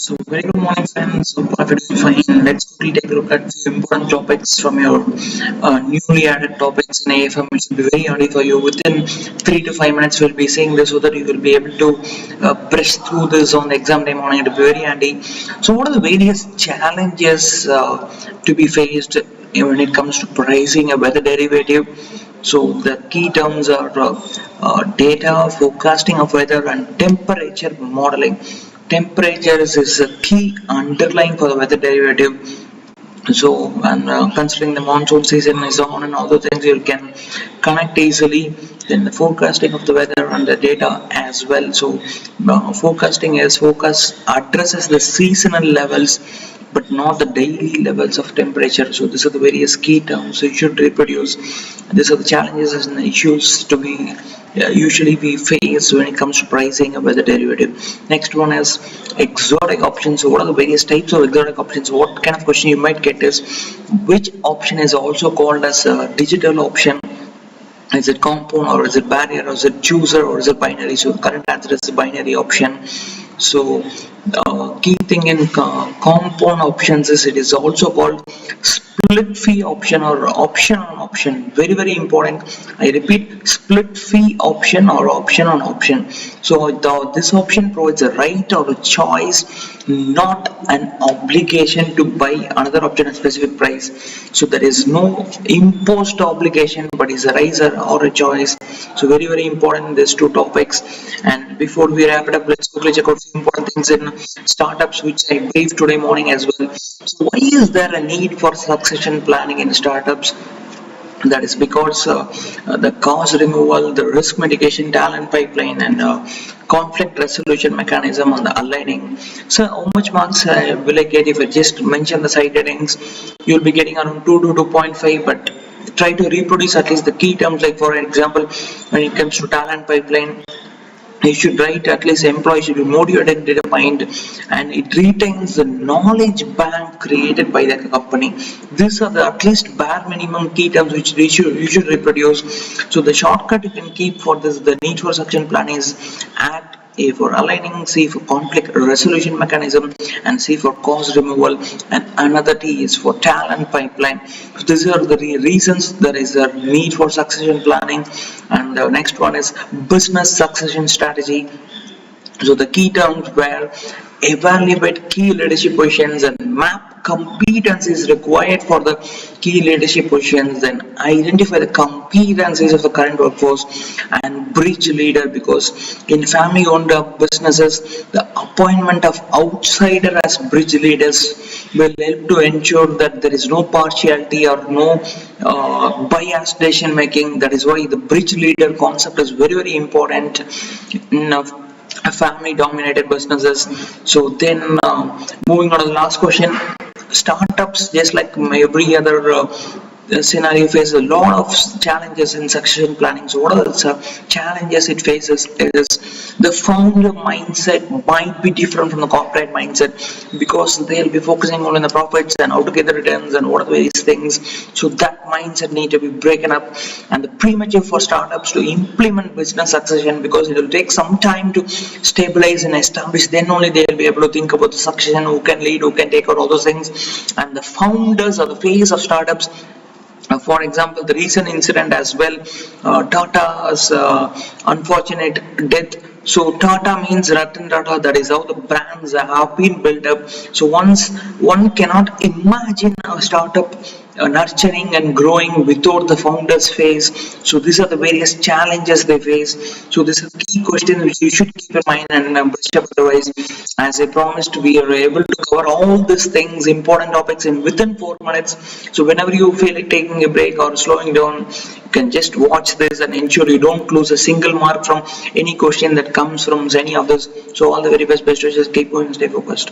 So very good morning friends, so hope you're doing fine. Let's quickly take a look at few important topics from your newly added topics in AFM, which will be very handy for you. Within 3 to 5 minutes we'll be saying this so that you will be able to press through this on the exam day morning. It will be very handy. So what are the various challenges to be faced when it comes to pricing a weather derivative? So the key terms are data, forecasting of weather, and temperature modeling. Temperatures is a key underlying for the weather derivative. So, and considering the monsoon season is on and all those things, you can connect easily. Then the forecasting of the weather and the data as well. So, forecasting addresses the seasonal levels but not the daily levels of temperature. So these are the various key terms, so you should reproduce. These are the challenges and issues to be usually we face when it comes to pricing a weather derivative. Next one is exotic options. So what are the various types of exotic options? What kind of question you might get is which option is also called as a digital option? Is it compound, or is it barrier, or is it chooser, or is it binary? So the correct answer is the binary option. So key thing in compound options is it is also called split fee option or option on option. Very important. I repeat, split fee option or option on option. So this option provides a right or a choice, not an obligation to buy another option at a specific price. So there is no imposed obligation, but is a right or a choice. So very important, these two topics. And before we wrap it up, let's quickly check out some important things in startups which I briefed today morning as well. So why is there a need for succession planning in startups? That is because the cost removal, the risk mitigation, talent pipeline, and conflict resolution mechanism on the aligning. So how much marks will I get if I just mention the side headings? You'll be getting around 2 to 2.5, but try to reproduce at least the key terms. Like for example, when it comes to talent pipeline, you should write at least employee should be motivated, determined, and it retains the knowledge bank created by the company. These are the at least bare minimum key terms which you should reproduce. So the shortcut you can keep for this, the need for succession plan is ACT. A for aligning, C for conflict resolution mechanism, and C for cost removal, and another T is for talent pipeline. So these are the reasons there is a need for succession planning. And the next one is business succession strategy. So the key terms were evaluate key leadership positions and map competencies required for the key leadership positions, then identify the competencies of the current workforce and bridge leader, because in family owned businesses the appointment of outsider as bridge leaders will help to ensure that there is no partiality or no biased decision making. That is why the bridge leader concept is very important in family dominated businesses. So then moving on to the last question, startups just like every other scenario faces a lot of challenges in succession planning. So what are the challenges it faces is the founder mindset might be different from the corporate mindset, because they'll be focusing on the profits and how to get the returns and what are the various things. So that mindset need to be broken up. And the premature for startups to implement business succession, because it will take some time to stabilize and establish, then only they will be able to think about the succession, who can lead, who can take out all those things. And the founders are the face of startups. For example, the recent incident as well, Tata's unfortunate death. So Tata means Ratan Tata, that is how the brands have been built up. So once one cannot imagine a startup nurturing and growing without the founder's face. So these are the various challenges they face. So this is a key question which you should keep in mind and brush up. Otherwise, as I promised, we are able to cover all these things, important topics in within 4 minutes. So whenever you feel like taking a break or slowing down, you can just watch this and ensure you don't lose a single mark from any question that comes from any of this. So all the very best wishes. Keep going and stay focused.